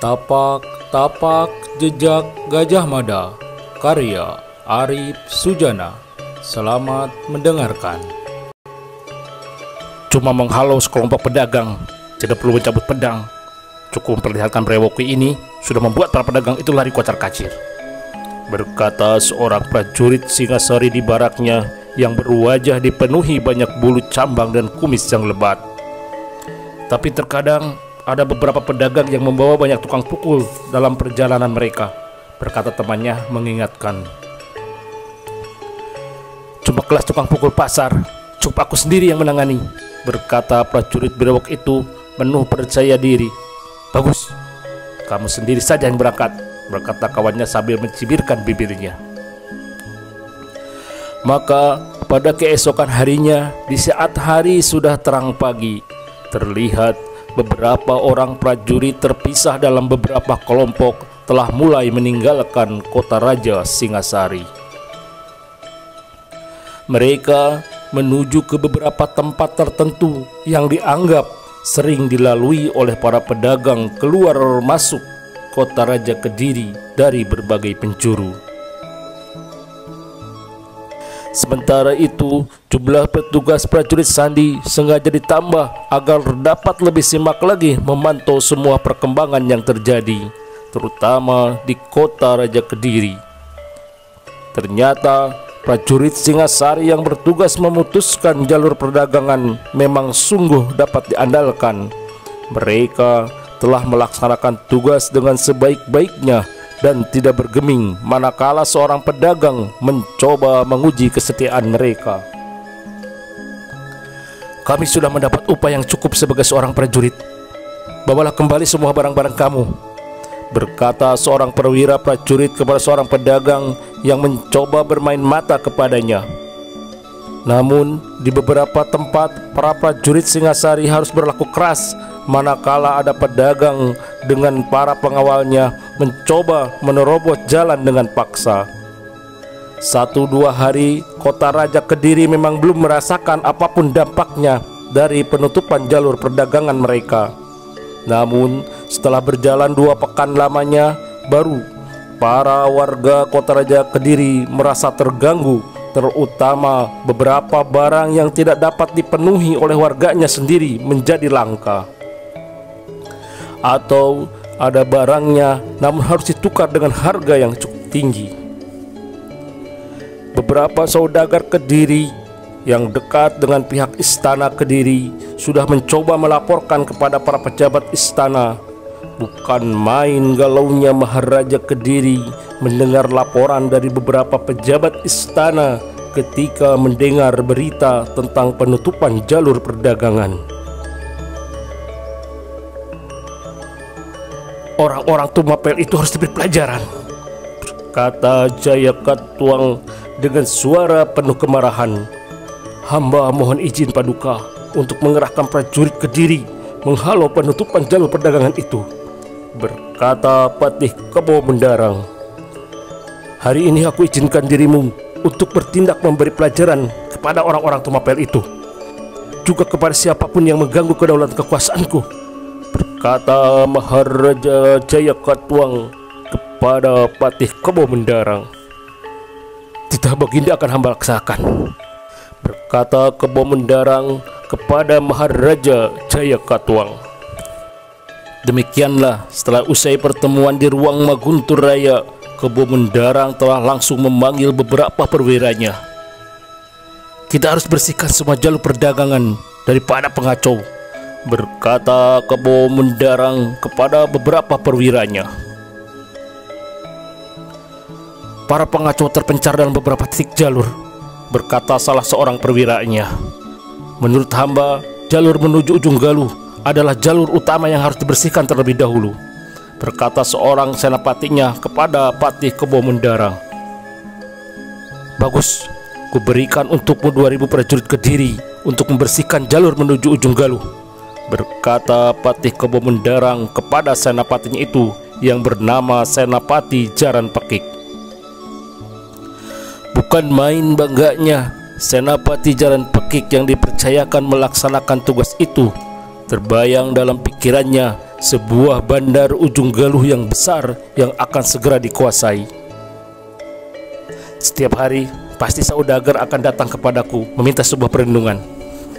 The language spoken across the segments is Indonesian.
Tapak-tapak jejak Gajah Mada, karya Arif Sujana. Selamat mendengarkan. Cuma menghalau sekelompok pedagang, tidak perlu mencabut pedang. Cukup memperlihatkan brewoki ini sudah membuat para pedagang itu lari kocar-kacir, berkata seorang prajurit Singasari di baraknya yang berwajah dipenuhi banyak bulu cambang dan kumis yang lebat. Tapi terkadang ada beberapa pedagang yang membawa banyak tukang pukul dalam perjalanan mereka, berkata temannya mengingatkan. Cuma kelas tukang pukul pasar, cukup aku sendiri yang menangani, berkata prajurit brewok itu penuh percaya diri. Bagus, kamu sendiri saja yang berangkat, berkata kawannya sambil mencibirkan bibirnya. Maka pada keesokan harinya, di saat hari sudah terang pagi, terlihat beberapa orang prajurit terpisah dalam beberapa kelompok telah mulai meninggalkan kota Raja Singasari. Mereka menuju ke beberapa tempat tertentu yang dianggap sering dilalui oleh para pedagang keluar masuk kota Raja Kediri dari berbagai penjuru. Sementara itu, jumlah petugas prajurit sandi sengaja ditambah agar dapat lebih simak lagi memantau semua perkembangan yang terjadi, terutama di kota Raja Kediri. Ternyata prajurit Singasari yang bertugas memutuskan jalur perdagangan memang sungguh dapat diandalkan. Mereka telah melaksanakan tugas dengan sebaik-baiknya dan tidak bergeming manakala seorang pedagang mencoba menguji kesetiaan mereka. Kami sudah mendapat upah yang cukup sebagai seorang prajurit. Bawalah kembali semua barang-barang kamu, berkata seorang perwira prajurit kepada seorang pedagang yang mencoba bermain mata kepadanya. Namun di beberapa tempat para prajurit Singasari harus berlaku keras manakala ada pedagang dengan para pengawalnya mencoba menerobos jalan dengan paksa. 1-2 hari kota Raja Kediri memang belum merasakan apapun dampaknya dari penutupan jalur perdagangan mereka. Namun setelah berjalan 2 pekan lamanya, baru para warga kota Raja Kediri merasa terganggu, terutama beberapa barang yang tidak dapat dipenuhi oleh warganya sendiri menjadi langka. Atau ada barangnya namun harus ditukar dengan harga yang cukup tinggi. Beberapa saudagar Kediri yang dekat dengan pihak istana Kediri sudah mencoba melaporkan kepada para pejabat istana. Bukan main galaunya Maharaja Kediri mendengar laporan dari beberapa pejabat istana ketika mendengar berita tentang penutupan jalur perdagangan. Orang-orang Tumapel itu harus diberi pelajaran, kata Jayakatwang dengan suara penuh kemarahan. Hamba mohon izin Paduka untuk mengerahkan prajurit Kediri menghalau penutupan jalur perdagangan itu, berkata Patih Kebo Mendarang. Hari ini aku izinkan dirimu untuk bertindak memberi pelajaran kepada orang-orang Tumapel itu, juga kepada siapapun yang mengganggu kedaulatan kekuasaanku, berkata Maharaja Jayakatwang kepada Patih Kebo Mendarang. Titah Baginda akan hamba laksakan, berkata Kebo Mendarang kepada Maharaja Jayakatwang. Demikianlah setelah usai pertemuan di ruang Maguntur Raya, Kebo Mendarang telah langsung memanggil beberapa perwiranya. Kita harus bersihkan semua jalur perdagangan daripada pengacau, berkata Kebo Mendarang kepada beberapa perwiranya. Para pengacau terpencar dalam beberapa titik jalur, berkata salah seorang perwiranya. Menurut hamba, jalur menuju ujung Galuh adalah jalur utama yang harus dibersihkan terlebih dahulu, berkata seorang senapatinya kepada Patih Kebo Mendarang. Bagus, kuberikan untukmu 2000 prajurit Kediri untuk membersihkan jalur menuju ujung Galuh, berkata Patih Kebo Mendarang kepada senapatinya itu yang bernama Senapati Jaran Pekik. Bukan main bangganya Senapati Jaran Pekik yang dipercayakan melaksanakan tugas itu. Terbayang dalam pikirannya sebuah bandar ujung galuh yang besar yang akan segera dikuasai. Setiap hari pasti saudagar akan datang kepadaku meminta sebuah perlindungan,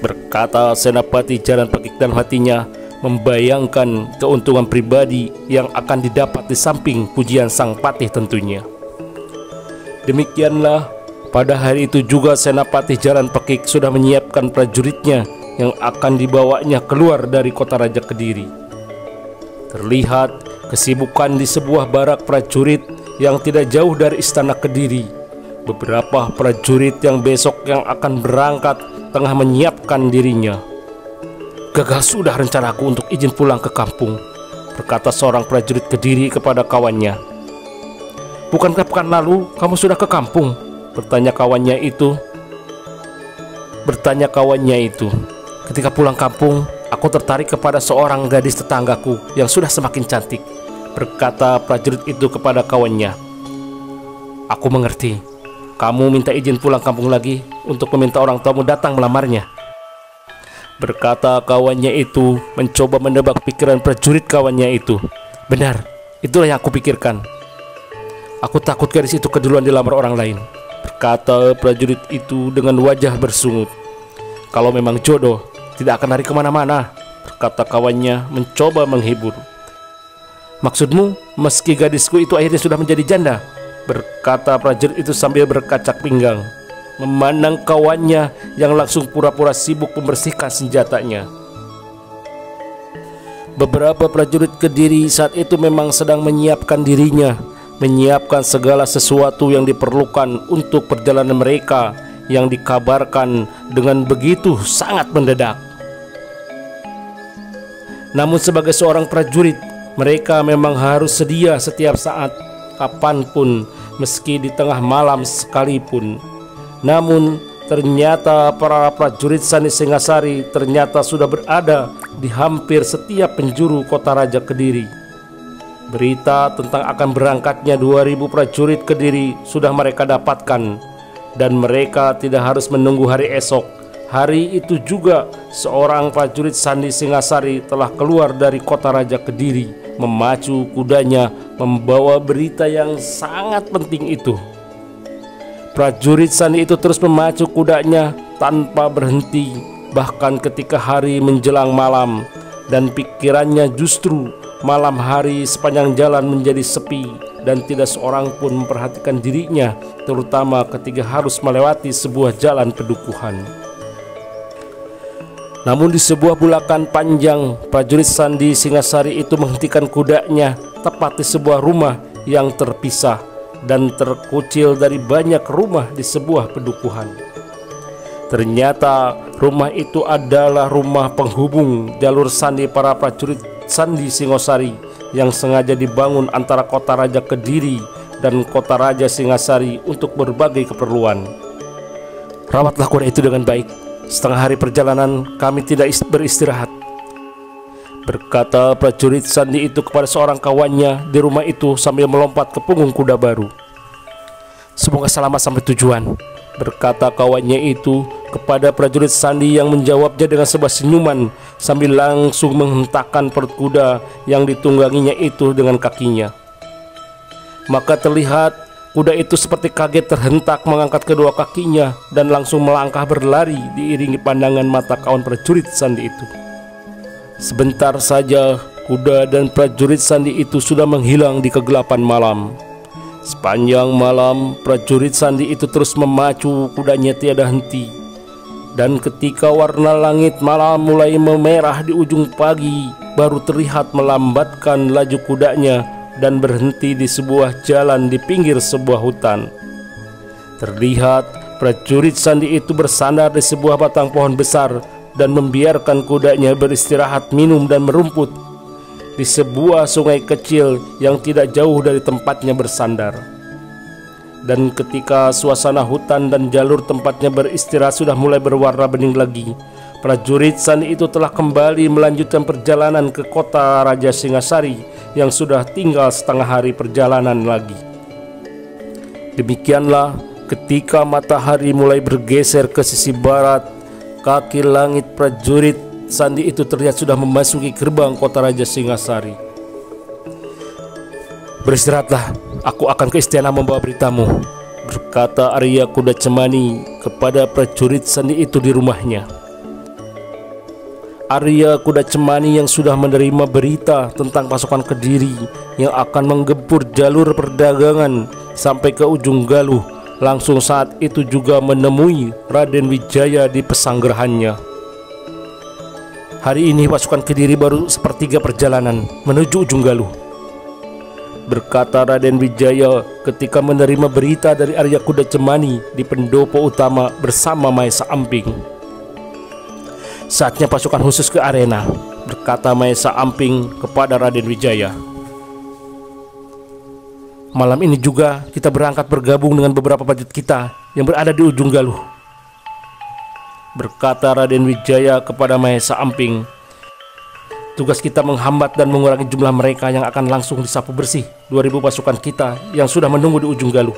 berkata Senapati Jaran Pekik, dan hatinya membayangkan keuntungan pribadi yang akan didapat di samping pujian sang patih tentunya. Demikianlah, pada hari itu juga Senapati Jaran Pekik sudah menyiapkan prajuritnya yang akan dibawanya keluar dari kota Raja Kediri. Terlihat kesibukan di sebuah barak prajurit yang tidak jauh dari istana Kediri. Beberapa prajurit yang besok yang akan berangkat tengah menyiapkan dirinya. "Gagal sudah rencanaku untuk izin pulang ke kampung," berkata seorang prajurit Kediri kepada kawannya. "Bukankah pekan lalu kamu sudah ke kampung?" bertanya kawannya itu. "Ketika pulang kampung, aku tertarik kepada seorang gadis tetanggaku yang sudah semakin cantik," berkata prajurit itu kepada kawannya. "Aku mengerti. Kamu minta izin pulang kampung lagi untuk meminta orang tuamu datang melamarnya," berkata kawannya itu, mencoba menebak pikiran prajurit kawannya itu. "Benar, itulah yang aku pikirkan. Aku takut gadis itu keduluan dilamar orang lain," berkata prajurit itu dengan wajah bersungut. "Kalau memang jodoh, tidak akan lari kemana-mana," berkata kawannya, mencoba menghibur. "Maksudmu, meski gadisku itu akhirnya sudah menjadi janda?" berkata prajurit itu sambil berkacak pinggang, memandang kawannya yang langsung pura-pura sibuk membersihkan senjatanya. Beberapa prajurit Kediri saat itu memang sedang menyiapkan dirinya, menyiapkan segala sesuatu yang diperlukan untuk perjalanan mereka yang dikabarkan dengan begitu sangat mendadak. Namun sebagai seorang prajurit, mereka memang harus sedia setiap saat, kapanpun, meski di tengah malam sekalipun. Namun ternyata para prajurit Sandi Singasari ternyata sudah berada di hampir setiap penjuru kota Raja Kediri. Berita tentang akan berangkatnya 2000 prajurit Kediri sudah mereka dapatkan, dan mereka tidak harus menunggu hari esok. Hari itu juga seorang prajurit Sandi Singasari telah keluar dari kota Raja Kediri, memacu kudanya membawa berita yang sangat penting itu. Prajurit Sandi itu terus memacu kudanya tanpa berhenti, bahkan ketika hari menjelang malam, dan pikirannya justru malam hari sepanjang jalan menjadi sepi dan tidak seorang pun memperhatikan dirinya, terutama ketika harus melewati sebuah jalan pedukuhan. Namun di sebuah bulakan panjang, prajurit Sandi Singasari itu menghentikan kudanya tepat di sebuah rumah yang terpisah dan terkucil dari banyak rumah di sebuah pedukuhan. Ternyata rumah itu adalah rumah penghubung jalur sandi para prajurit Sandi Singosari yang sengaja dibangun antara kota Raja Kediri dan kota Raja Singasari untuk berbagai keperluan. "Rawatlah kuda itu dengan baik. Setengah hari perjalanan kami tidak beristirahat," berkata prajurit Sandi itu kepada seorang kawannya di rumah itu sambil melompat ke punggung kuda baru. "Semoga selamat sampai tujuan," berkata kawannya itu kepada prajurit Sandi yang menjawabnya dengan sebuah senyuman sambil langsung menghentakkan perut kuda yang ditungganginya itu dengan kakinya. Maka terlihat kuda itu seperti kaget terhentak mengangkat kedua kakinya dan langsung melangkah berlari diiringi pandangan mata kawan prajurit Sandi itu. Sebentar saja kuda dan prajurit Sandi itu sudah menghilang di kegelapan malam. Sepanjang malam prajurit Sandi itu terus memacu kudanya tiada henti. Dan ketika warna langit malam mulai memerah di ujung pagi, baru terlihat melambatkan laju kudanya dan berhenti di sebuah jalan di pinggir sebuah hutan. Terlihat prajurit Sandi itu bersandar di sebuah batang pohon besar dan membiarkan kudanya beristirahat, minum dan merumput di sebuah sungai kecil yang tidak jauh dari tempatnya bersandar. Dan ketika suasana hutan dan jalur tempatnya beristirahat sudah mulai berwarna bening lagi, prajurit Sandi itu telah kembali melanjutkan perjalanan ke kota Raja Singasari yang sudah tinggal setengah hari perjalanan lagi. Demikianlah ketika matahari mulai bergeser ke sisi barat, kaki langit prajurit sandi itu terlihat sudah memasuki gerbang kota Raja Singasari. "Beristirahatlah, aku akan ke istana membawa beritamu," berkata Arya Kuda Cemani kepada prajurit sandi itu di rumahnya. Arya Kuda Cemani yang sudah menerima berita tentang pasukan Kediri yang akan menggempur jalur perdagangan sampai ke ujung Galuh, langsung saat itu juga menemui Raden Wijaya di pesanggerahannya. "Hari ini pasukan Kediri baru sepertiga perjalanan menuju ujung Galuh," berkata Raden Wijaya ketika menerima berita dari Arya Kuda Cemani di pendopo utama bersama Maesa Amping. "Saatnya pasukan khusus ke arena," berkata Maesa Amping kepada Raden Wijaya. "Malam ini juga kita berangkat bergabung dengan beberapa prajurit kita yang berada di ujung Galuh," berkata Raden Wijaya kepada Maesa Amping. "Tugas kita menghambat dan mengurangi jumlah mereka yang akan langsung disapu bersih 2000 pasukan kita yang sudah menunggu di ujung Galuh,"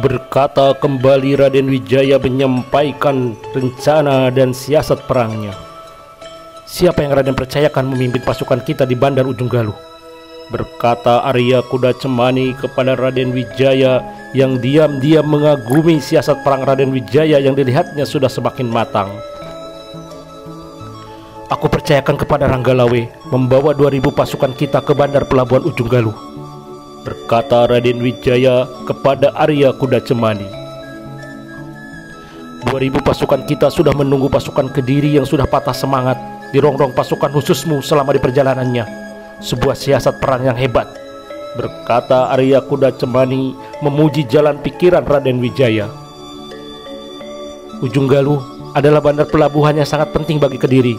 berkata kembali Raden Wijaya menyampaikan rencana dan siasat perangnya. "Siapa yang Raden percayakan memimpin pasukan kita di bandar ujung Galuh?" berkata Arya Kuda Cemani kepada Raden Wijaya yang diam-diam mengagumi siasat perang Raden Wijaya yang dilihatnya sudah semakin matang. "Aku percayakan kepada Ranggalawe membawa 2000 pasukan kita ke bandar pelabuhan ujung Galuh," berkata Raden Wijaya kepada Arya Kuda Cemani. 2000 pasukan kita sudah menunggu pasukan Kediri yang sudah patah semangat di rongrong pasukan khususmu selama di perjalanannya. Sebuah siasat perang yang hebat," berkata Arya Kuda Cemani memuji jalan pikiran Raden Wijaya. "Ujung Galuh adalah bandar pelabuhan yang sangat penting bagi Kediri.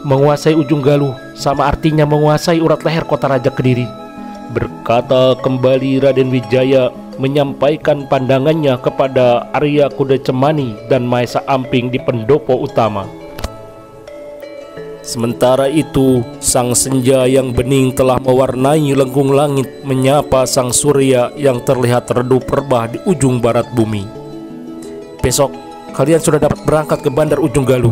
Menguasai ujung Galuh sama artinya menguasai urat leher kota Raja Kediri," berkata kembali Raden Wijaya menyampaikan pandangannya kepada Arya Kuda Cemani dan Maesa Amping di pendopo utama. Sementara itu, sang senja yang bening telah mewarnai lengkung langit menyapa sang surya yang terlihat redup rebah di ujung barat bumi. "Besok kalian sudah dapat berangkat ke bandar ujung Galuh,"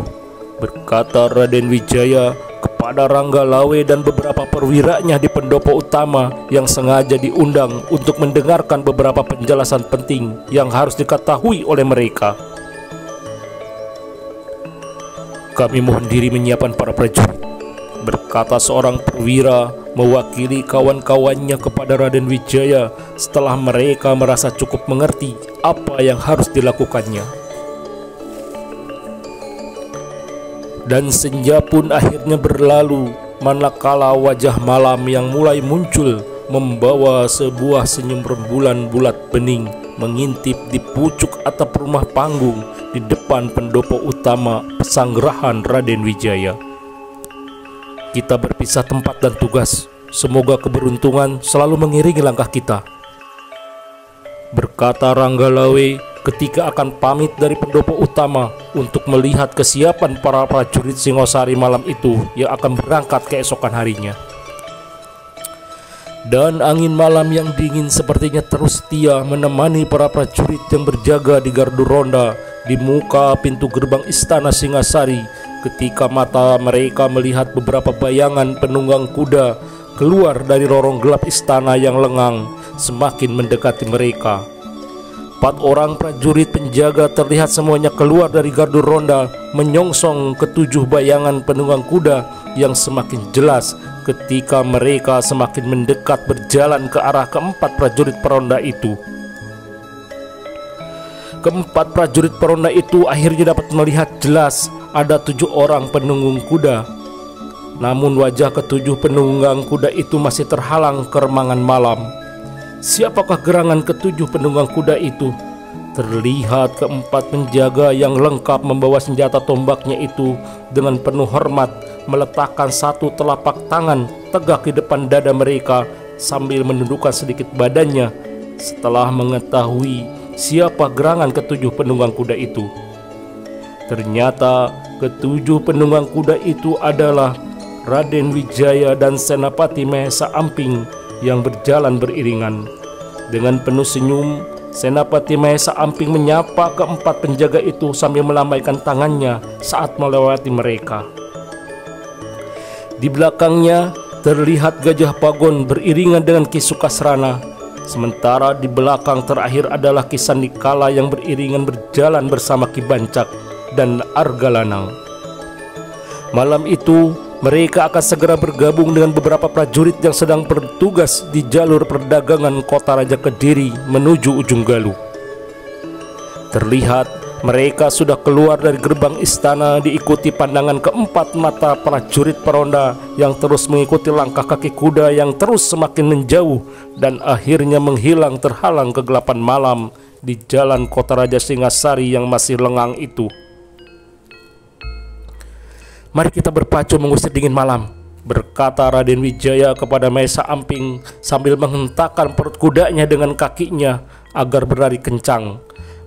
berkata Raden Wijaya kepada Ranggalawe dan beberapa perwiranya di pendopo utama yang sengaja diundang untuk mendengarkan beberapa penjelasan penting yang harus diketahui oleh mereka. "Kami mohon diri menyiapkan para prajurit," berkata seorang perwira mewakili kawan-kawannya kepada Raden Wijaya setelah mereka merasa cukup mengerti apa yang harus dilakukannya. Dan senja pun akhirnya berlalu, manakala wajah malam yang mulai muncul membawa sebuah senyum rembulan bulat bening mengintip di pucuk atap rumah panggung di depan pendopo utama pesanggerahan Raden Wijaya. "Kita berpisah tempat dan tugas. Semoga keberuntungan selalu mengiringi langkah kita," berkata Ranggalawe ketika akan pamit dari pendopo utama untuk melihat kesiapan para prajurit Singosari malam itu yang akan berangkat keesokan harinya. Dan angin malam yang dingin sepertinya terus setia menemani para prajurit yang berjaga di gardu ronda di muka pintu gerbang istana Singasari ketika mata mereka melihat beberapa bayangan penunggang kuda keluar dari lorong gelap istana yang lengang semakin mendekati mereka. 4 orang prajurit penjaga terlihat semuanya keluar dari gardu ronda menyongsong ke-7 bayangan penunggang kuda yang semakin jelas ketika mereka semakin mendekat berjalan ke arah ke-4 prajurit peronda itu. Ke-4 prajurit peronda itu akhirnya dapat melihat jelas ada 7 orang penunggang kuda. Namun wajah ke-7 penunggang kuda itu masih terhalang keremangan malam. Siapakah gerangan ke-7 penunggang kuda itu? Terlihat ke-4 penjaga yang lengkap membawa senjata tombaknya itu dengan penuh hormat meletakkan satu telapak tangan tegak di depan dada mereka sambil menundukkan sedikit badannya setelah mengetahui siapa gerangan ke-7 penunggang kuda itu. Ternyata ke-7 penunggang kuda itu adalah Raden Wijaya dan Senapati Maesa Amping yang berjalan beriringan. Dengan penuh senyum, Senapati Mahesa Amping menyapa keempat penjaga itu sambil melambaikan tangannya saat melewati mereka. Di belakangnya terlihat Gajah Pagon beriringan dengan Ki Sukasrana, sementara di belakang terakhir adalah Ki Sandikala yang beriringan berjalan bersama Ki Bancak dan Argalanang. Malam itu mereka akan segera bergabung dengan beberapa prajurit yang sedang bertugas di jalur perdagangan kota Raja Kediri menuju Ujung Galuh. Terlihat mereka sudah keluar dari gerbang istana diikuti pandangan keempat mata prajurit peronda yang terus mengikuti langkah kaki kuda yang terus semakin menjauh dan akhirnya menghilang terhalang kegelapan malam di jalan kota Raja Singasari yang masih lengang itu. "Mari kita berpacu mengusir dingin malam," berkata Raden Wijaya kepada Mahesa Amping sambil menghentakkan perut kudanya dengan kakinya agar berlari kencang.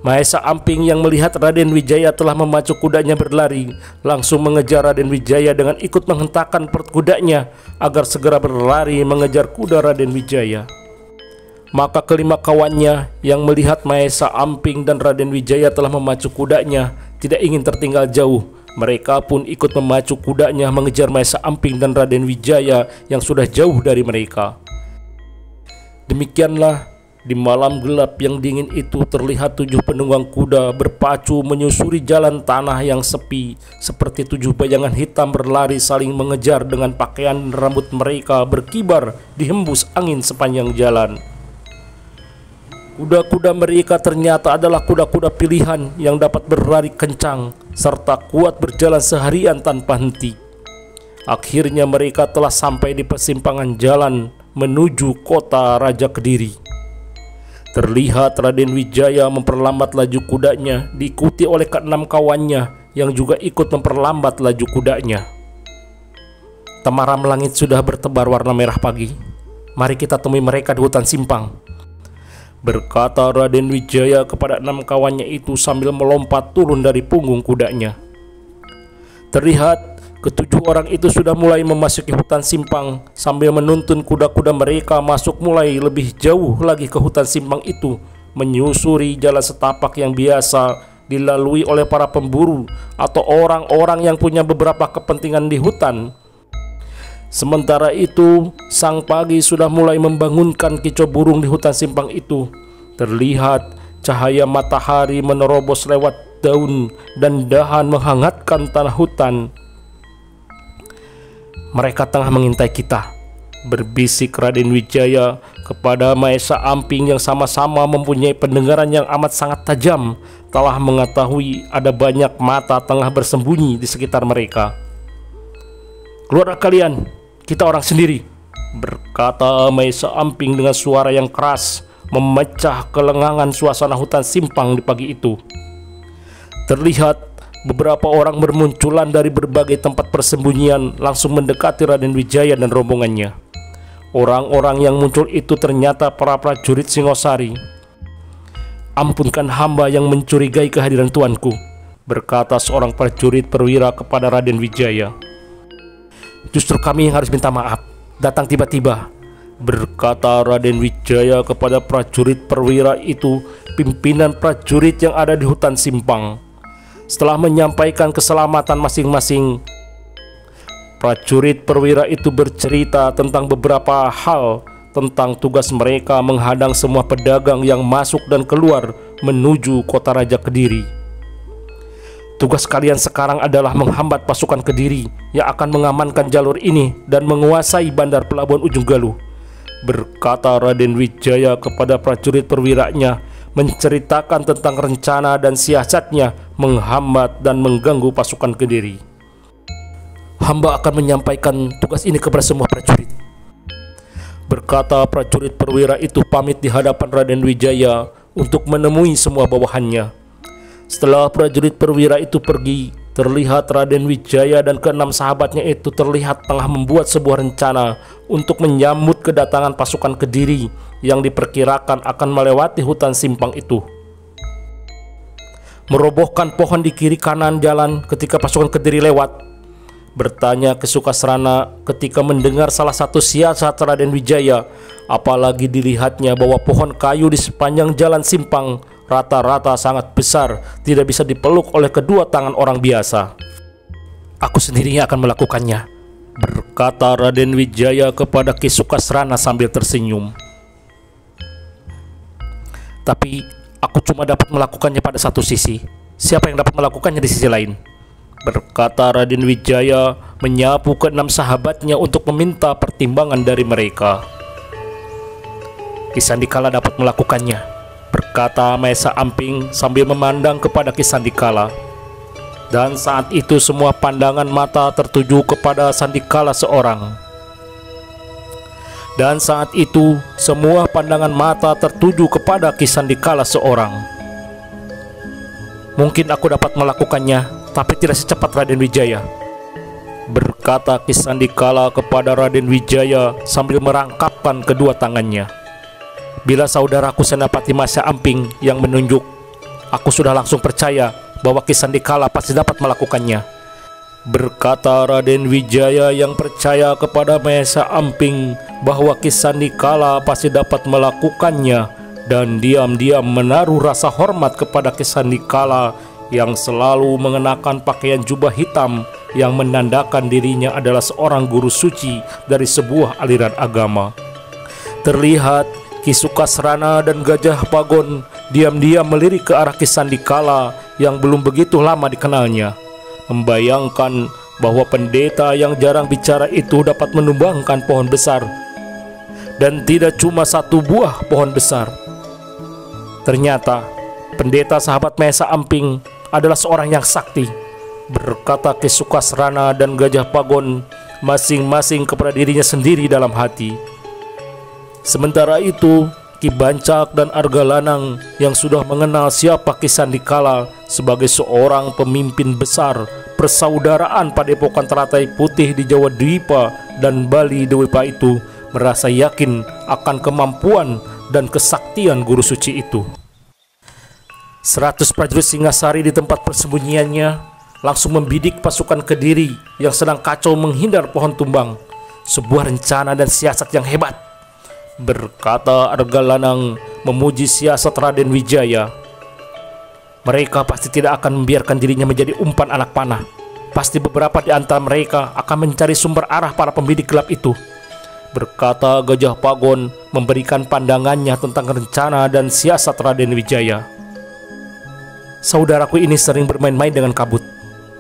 Mahesa Amping yang melihat Raden Wijaya telah memacu kudanya berlari, langsung mengejar Raden Wijaya dengan ikut menghentakkan perut kudanya agar segera berlari mengejar kuda Raden Wijaya. Maka kelima kawannya yang melihat Mahesa Amping dan Raden Wijaya telah memacu kudanya tidak ingin tertinggal jauh. Mereka pun ikut memacu kudanya mengejar Mahesa Amping dan Raden Wijaya yang sudah jauh dari mereka. Demikianlah, di malam gelap yang dingin itu terlihat 7 penunggang kuda berpacu menyusuri jalan tanah yang sepi, seperti 7 bayangan hitam berlari saling mengejar dengan pakaian dan rambut mereka berkibar dihembus angin sepanjang jalan. Kuda-kuda mereka ternyata adalah kuda-kuda pilihan yang dapat berlari kencang serta kuat berjalan seharian tanpa henti. Akhirnya mereka telah sampai di persimpangan jalan menuju kota Raja Kediri. Terlihat Raden Wijaya memperlambat laju kudanya diikuti oleh ke-6 kawannya yang juga ikut memperlambat laju kudanya. Temaram langit sudah bertebar warna merah pagi. Mari kita temui mereka di hutan simpang, berkata Raden Wijaya kepada 6 kawannya itu sambil melompat turun dari punggung kudanya. Terlihat ke-7 orang itu sudah mulai memasuki hutan simpang sambil menuntun kuda-kuda mereka masuk mulai lebih jauh lagi ke hutan simpang itu, menyusuri jalan setapak yang biasa dilalui oleh para pemburu atau orang-orang yang punya beberapa kepentingan di hutan. Sementara itu, sang pagi sudah mulai membangunkan kicau burung di hutan simpang itu. Terlihat cahaya matahari menerobos lewat daun dan dahan menghangatkan tanah hutan. "Mereka tengah mengintai kita," berbisik Raden Wijaya kepada Mahesa Amping yang sama-sama mempunyai pendengaran yang amat sangat tajam, telah mengetahui ada banyak mata tengah bersembunyi di sekitar mereka. "Keluarlah kalian, kita orang sendiri," berkata Mahesa Amping dengan suara yang keras, memecah kelengangan suasana hutan simpang di pagi itu. Terlihat beberapa orang bermunculan dari berbagai tempat persembunyian langsung mendekati Raden Wijaya dan rombongannya. Orang-orang yang muncul itu ternyata para prajurit Singosari. "Ampunkan hamba yang mencurigai kehadiran tuanku," berkata seorang prajurit perwira kepada Raden Wijaya. "Justru kami yang harus minta maaf, datang tiba-tiba," berkata Raden Wijaya kepada prajurit perwira itu, pimpinan prajurit yang ada di hutan simpang. Setelah menyampaikan keselamatan masing-masing, prajurit perwira itu bercerita tentang beberapa hal tentang tugas mereka menghadang semua pedagang yang masuk dan keluar menuju kota Raja Kediri. "Tugas kalian sekarang adalah menghambat pasukan Kediri yang akan mengamankan jalur ini dan menguasai bandar pelabuhan Ujung Galuh," berkata Raden Wijaya kepada prajurit perwiranya, menceritakan tentang rencana dan siasatnya menghambat dan mengganggu pasukan Kediri. "Hamba akan menyampaikan tugas ini kepada semua prajurit," berkata prajurit perwira itu pamit di hadapan Raden Wijaya untuk menemui semua bawahannya. Setelah prajurit perwira itu pergi, terlihat Raden Wijaya dan ke-6 sahabatnya itu terlihat tengah membuat sebuah rencana untuk menyambut kedatangan pasukan Kediri yang diperkirakan akan melewati hutan simpang itu. Merobohkan pohon di kiri kanan jalan ketika pasukan Kediri lewat, bertanya Ki Sukasrana ketika mendengar salah satu siasat Raden Wijaya, apalagi dilihatnya bahwa pohon kayu di sepanjang jalan simpang rata-rata sangat besar, tidak bisa dipeluk oleh kedua tangan orang biasa. "Aku sendiri akan melakukannya," berkata Raden Wijaya kepada Ki Sukasrana sambil tersenyum. "Tapi aku cuma dapat melakukannya pada satu sisi. Siapa yang dapat melakukannya di sisi lain?" berkata Raden Wijaya menyapu ke-6 sahabatnya untuk meminta pertimbangan dari mereka. "Ki Sandikala dapat melakukannya," berkata Maesa Amping sambil memandang kepada Ki Sandikala. Dan saat itu semua pandangan mata tertuju kepada Sandikala seorang. Dan saat itu semua pandangan mata tertuju kepada Ki Sandikala seorang. "Mungkin aku dapat melakukannya, tapi tidak secepat Raden Wijaya," berkata Ki Sandikala kepada Raden Wijaya sambil merangkapkan kedua tangannya. "Bila saudaraku Senapati Maesa Amping yang menunjuk, aku sudah langsung percaya bahwa Ki Sandikala pasti dapat melakukannya," berkata Raden Wijaya yang percaya kepada Maesa Amping bahwa Ki Sandikala pasti dapat melakukannya, dan diam-diam menaruh rasa hormat kepada Ki Sandikala yang selalu mengenakan pakaian jubah hitam yang menandakan dirinya adalah seorang guru suci dari sebuah aliran agama. Terlihat Ki Sukasrana dan Gajah Pagon diam-diam melirik ke arah Ki Sandikala yang belum begitu lama dikenalnya, membayangkan bahwa pendeta yang jarang bicara itu dapat menumbangkan pohon besar, dan tidak cuma satu buah pohon besar. Ternyata pendeta sahabat Maesa Amping adalah seorang yang sakti, berkata Ki Sukasrana dan Gajah Pagon masing-masing kepada dirinya sendiri dalam hati. Sementara itu Ki Bancak dan Argalanang yang sudah mengenal siapa Ki Sandikala sebagai seorang pemimpin besar persaudaraan Padepokan Teratai Putih di Jawa Dwipa dan Bali Dwipa itu merasa yakin akan kemampuan dan kesaktian guru suci itu. 100 prajurit Singasari di tempat persembunyiannya langsung membidik pasukan Kediri yang sedang kacau menghindar pohon tumbang. "Sebuah rencana dan siasat yang hebat," berkata Argalanang memuji siasat Raden Wijaya. "Mereka pasti tidak akan membiarkan dirinya menjadi umpan anak panah. Pasti beberapa di antara mereka akan mencari sumber arah para pembidik gelap itu," berkata Gajah Pagon memberikan pandangannya tentang rencana dan siasat Raden Wijaya. "Saudaraku ini sering bermain-main dengan kabut,"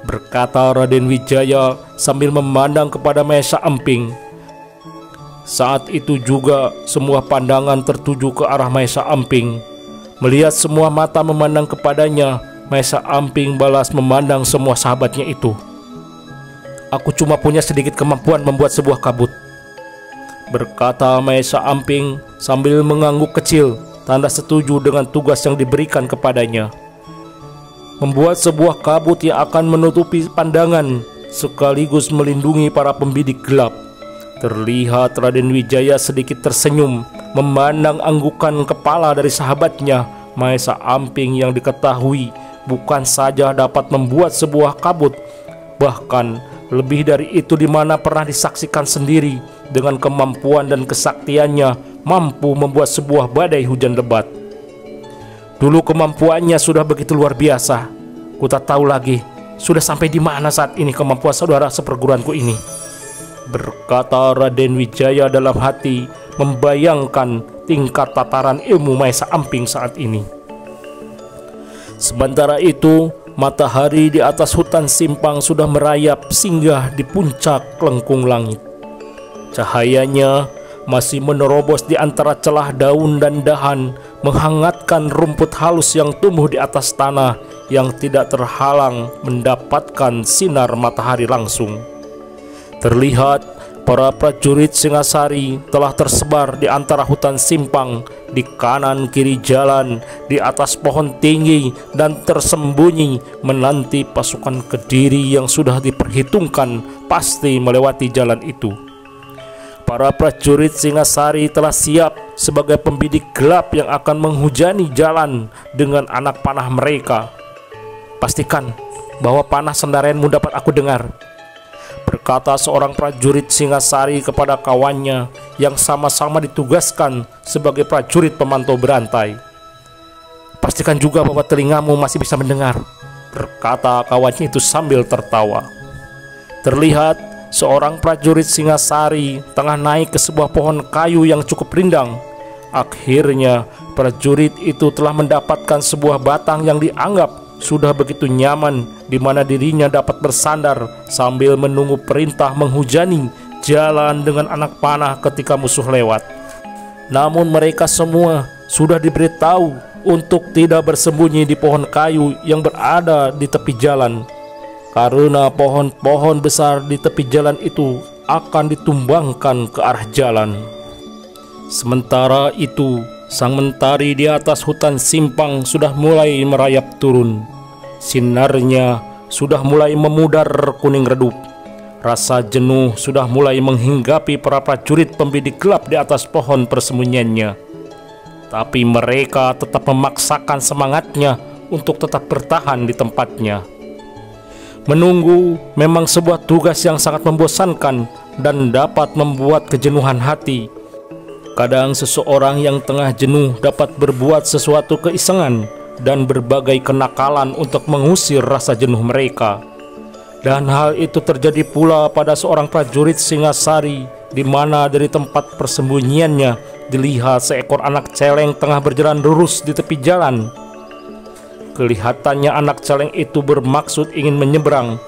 berkata Raden Wijaya sambil memandang kepada Maesa Amping. Saat itu juga semua pandangan tertuju ke arah Maesa Amping. Melihat semua mata memandang kepadanya, Maesa Amping balas memandang semua sahabatnya itu. "Aku cuma punya sedikit kemampuan membuat sebuah kabut," berkata Maesa Amping sambil mengangguk kecil, tanda setuju dengan tugas yang diberikan kepadanya. Membuat sebuah kabut yang akan menutupi pandangan sekaligus melindungi para pembidik gelap. Terlihat Raden Wijaya sedikit tersenyum memandang anggukan kepala dari sahabatnya Maesa Amping yang diketahui bukan saja dapat membuat sebuah kabut, bahkan lebih dari itu di mana pernah disaksikan sendiri dengan kemampuan dan kesaktiannya mampu membuat sebuah badai hujan lebat. Dulu kemampuannya sudah begitu luar biasa. Ku tak tahu lagi sudah sampai di mana saat ini kemampuan saudara seperguruanku ini, berkata Raden Wijaya dalam hati membayangkan tingkat tataran ilmu Maesa Amping saat ini. Sementara itu matahari di atas hutan simpang sudah merayap singgah di puncak lengkung langit. Cahayanya masih menerobos di antara celah daun dan dahan, menghangatkan rumput halus yang tumbuh di atas tanah yang tidak terhalang mendapatkan sinar matahari langsung. Terlihat para prajurit Singasari telah tersebar di antara hutan simpang, di kanan kiri jalan, di atas pohon tinggi, dan tersembunyi menanti pasukan Kediri yang sudah diperhitungkan pasti melewati jalan itu. Para prajurit Singasari telah siap sebagai pembidik gelap yang akan menghujani jalan dengan anak panah mereka. "Pastikan bahwa panah sendaraanmu dapat aku dengar," Berkata seorang prajurit Singasari kepada kawannya yang sama-sama ditugaskan sebagai prajurit pemantau berantai. "Pastikan juga bahwa telingamu masih bisa mendengar," berkata kawannya itu sambil tertawa. Terlihat seorang prajurit Singasari tengah naik ke sebuah pohon kayu yang cukup rindang. Akhirnya prajurit itu telah mendapatkan sebuah batang yang dianggap sudah begitu nyaman, di mana dirinya dapat bersandar sambil menunggu perintah menghujani jalan dengan anak panah ketika musuh lewat. Namun mereka semua sudah diberitahu untuk tidak bersembunyi di pohon kayu yang berada di tepi jalan, karena pohon-pohon besar di tepi jalan itu akan ditumbangkan ke arah jalan. Sementara itu, sang mentari di atas hutan simpang sudah mulai merayap turun. Sinarnya sudah mulai memudar kuning redup. Rasa jenuh sudah mulai menghinggapi para prajurit pembidik gelap di atas pohon persembunyiannya. Tapi mereka tetap memaksakan semangatnya untuk tetap bertahan di tempatnya. Menunggu memang sebuah tugas yang sangat membosankan dan dapat membuat kejenuhan hati. Kadang seseorang yang tengah jenuh dapat berbuat sesuatu keisengan dan berbagai kenakalan untuk mengusir rasa jenuh mereka. Dan hal itu terjadi pula pada seorang prajurit Singasari, di mana dari tempat persembunyiannya dilihat seekor anak celeng tengah berjalan lurus di tepi jalan. Kelihatannya anak celeng itu bermaksud ingin menyeberang.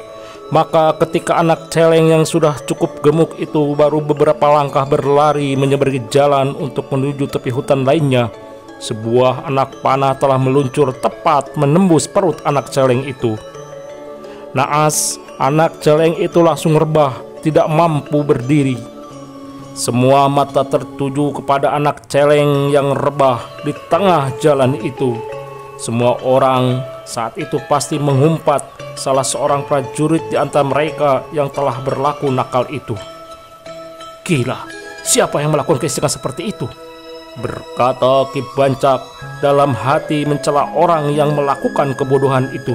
Maka ketika anak celeng yang sudah cukup gemuk itu baru beberapa langkah berlari menyeberangi jalan untuk menuju tepi hutan lainnya, sebuah anak panah telah meluncur tepat menembus perut anak celeng itu. Naas, anak celeng itu langsung rebah, tidak mampu berdiri. Semua mata tertuju kepada anak celeng yang rebah di tengah jalan itu. Semua orang saat itu pasti mengumpat salah seorang prajurit di antara mereka yang telah berlaku nakal itu. "Gila, siapa yang melakukan keisengan seperti itu?" berkata Ki Bancak dalam hati mencela orang yang melakukan kebodohan itu.